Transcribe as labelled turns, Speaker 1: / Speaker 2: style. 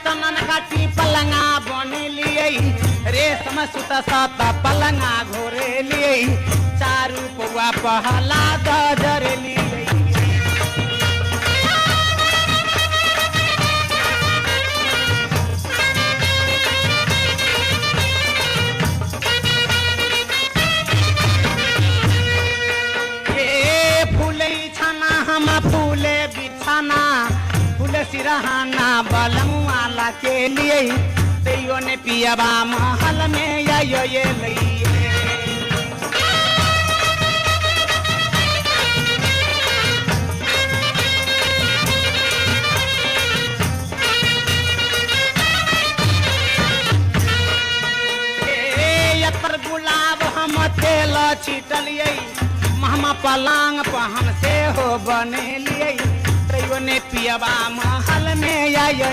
Speaker 1: तनन काटी पलंगा बने लिए रेशम सुत सात पलंगा घोरे लिए चारू पौआ पहला दजर लिए फूले बिछाना फूले सिरहाना बलमुआला के लिए तैयो ने पियबा महल में आयो ये लइए पर गुलाब हम तेल छिटलिए महमा पलंग पर हमसे हो बने लिए तैयो ने पियबा महल में आयो